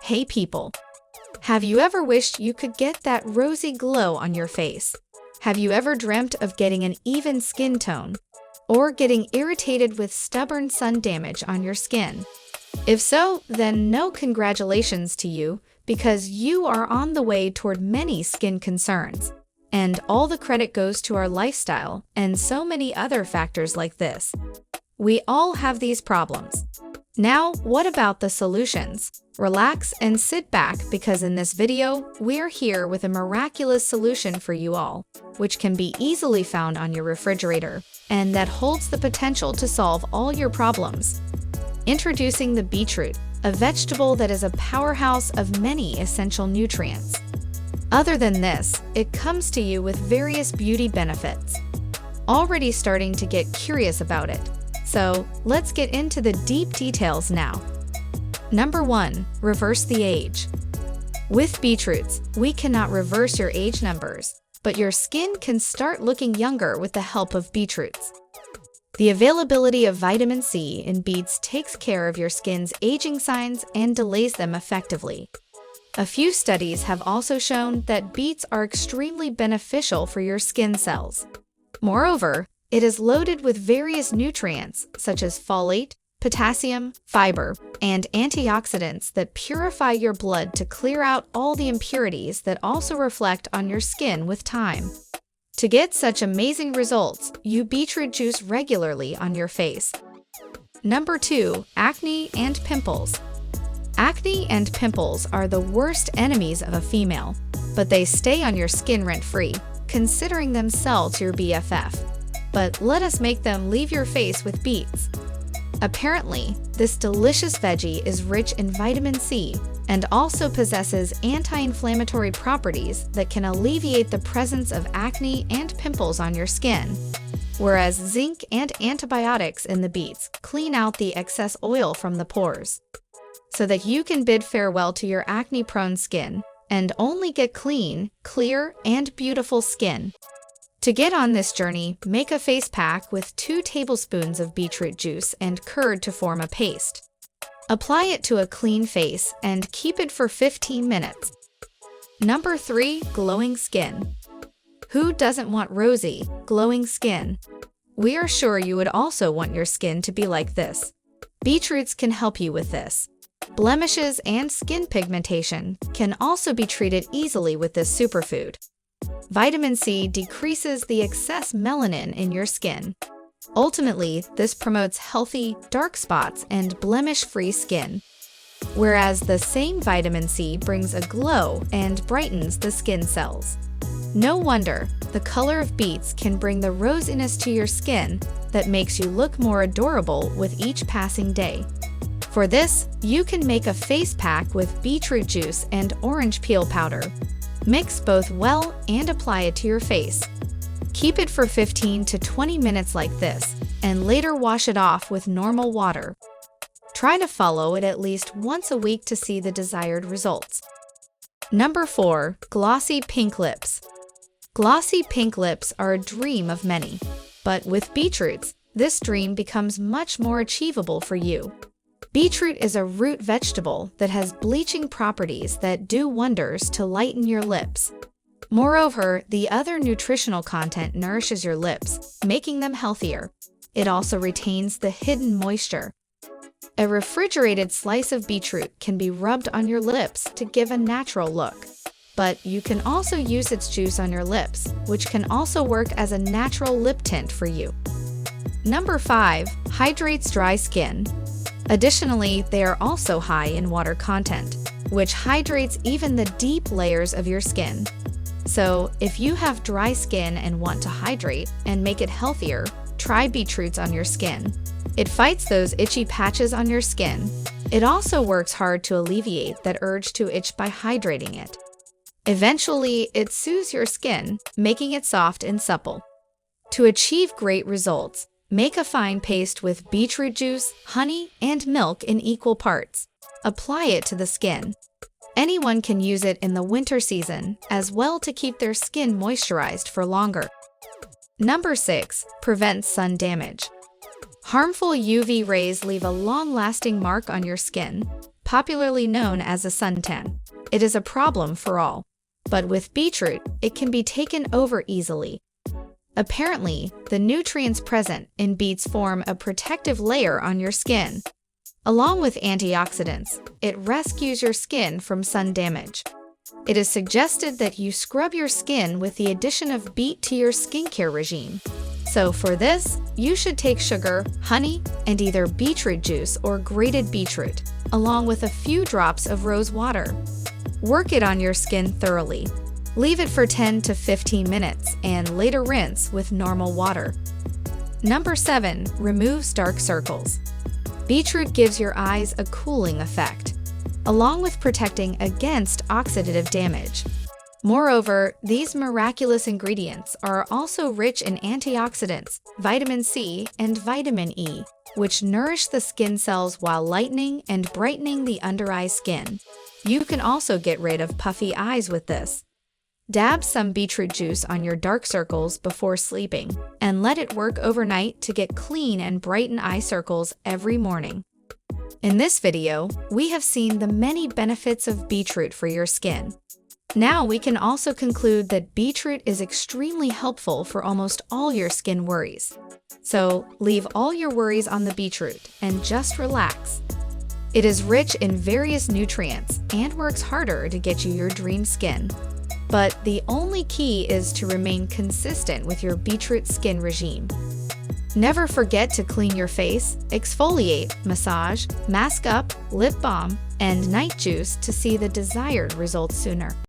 Hey people! Have you ever wished you could get that rosy glow on your face? Have you ever dreamt of getting an even skin tone? Or getting irritated with stubborn sun damage on your skin? If so, then no congratulations to you, because you are on the way toward many skin concerns. And all the credit goes to our lifestyle and so many other factors like this. We all have these problems. Now, what about the solutions? Relax and sit back because in this video, we're here with a miraculous solution for you all, which can be easily found on your refrigerator, and that holds the potential to solve all your problems. Introducing the beetroot, a vegetable that is a powerhouse of many essential nutrients. Other than this, it comes to you with various beauty benefits. Already starting to get curious about it. So, let's get into the deep details now. Number 1. Reverse the age. With beetroots, we cannot reverse your age numbers, but your skin can start looking younger with the help of beetroots. The availability of vitamin C in beets takes care of your skin's aging signs and delays them effectively. A few studies have also shown that beets are extremely beneficial for your skin cells. Moreover, it is loaded with various nutrients such as folate, potassium, fiber, and antioxidants that purify your blood to clear out all the impurities that also reflect on your skin with time. To get such amazing results, use beetroot juice regularly on your face. Number 2. Acne and pimples. Acne and pimples are the worst enemies of a female, but they stay on your skin rent-free, considering themselves your BFF. But let us make them leave your face with beets. Apparently, this delicious veggie is rich in vitamin C and also possesses anti-inflammatory properties that can alleviate the presence of acne and pimples on your skin, whereas zinc and antibiotics in the beets clean out the excess oil from the pores, so that you can bid farewell to your acne-prone skin and only get clean, clear, and beautiful skin. To get on this journey, make a face pack with 2 tablespoons of beetroot juice and curd to form a paste. Apply it to a clean face and keep it for 15 minutes. Number 3. Glowing skin. Who doesn't want rosy, glowing skin? We are sure you would also want your skin to be like this. Beetroots can help you with this. Blemishes and skin pigmentation can also be treated easily with this superfood. Vitamin C decreases the excess melanin in your skin. Ultimately, this promotes healthy, dark spots and blemish-free skin. Whereas the same vitamin C brings a glow and brightens the skin cells. No wonder, the color of beets can bring the rosiness to your skin that makes you look more adorable with each passing day. For this, you can make a face pack with beetroot juice and orange peel powder. Mix both well and apply it to your face. Keep it for 15 to 20 minutes like this, and later wash it off with normal water. Try to follow it at least once a week to see the desired results. Number 4. Glossy pink lips. Glossy pink lips are a dream of many, but with beetroots, this dream becomes much more achievable for you. Beetroot is a root vegetable that has bleaching properties that do wonders to lighten your lips. Moreover, the other nutritional content nourishes your lips, making them healthier. It also retains the hidden moisture. A refrigerated slice of beetroot can be rubbed on your lips to give a natural look. But you can also use its juice on your lips, which can also work as a natural lip tint for you. Number 5. Hydrates dry skin. Additionally, they are also high in water content, which hydrates even the deep layers of your skin. So, if you have dry skin and want to hydrate and make it healthier, try beetroots on your skin. It fights those itchy patches on your skin. It also works hard to alleviate that urge to itch by hydrating it. Eventually, it soothes your skin, making it soft and supple. To achieve great results, make a fine paste with beetroot juice, honey, and milk in equal parts. Apply it to the skin. Anyone can use it in the winter season as well to keep their skin moisturized for longer. Number 6. Prevents sun damage. Harmful UV rays leave a long-lasting mark on your skin, popularly known as a suntan. It is a problem for all. But with beetroot, it can be taken over easily. Apparently, the nutrients present in beets form a protective layer on your skin. Along with antioxidants, it rescues your skin from sun damage. It is suggested that you scrub your skin with the addition of beet to your skincare regime. So for this, you should take sugar, honey, and either beetroot juice or grated beetroot, along with a few drops of rose water. Work it on your skin thoroughly. Leave it for 10 to 15 minutes and later rinse with normal water. Number 7. Removes dark circles. Beetroot gives your eyes a cooling effect, along with protecting against oxidative damage. Moreover, these miraculous ingredients are also rich in antioxidants, vitamin C, and vitamin E, which nourish the skin cells while lightening and brightening the under-eye skin. You can also get rid of puffy eyes with this. Dab some beetroot juice on your dark circles before sleeping, and let it work overnight to get clean and brighten eye circles every morning. In this video, we have seen the many benefits of beetroot for your skin. Now we can also conclude that beetroot is extremely helpful for almost all your skin worries. So leave all your worries on the beetroot and just relax. It is rich in various nutrients and works harder to get you your dream skin. But the only key is to remain consistent with your beetroot skin regime. Never forget to clean your face, exfoliate, massage, mask up, lip balm, and night juice to see the desired results sooner.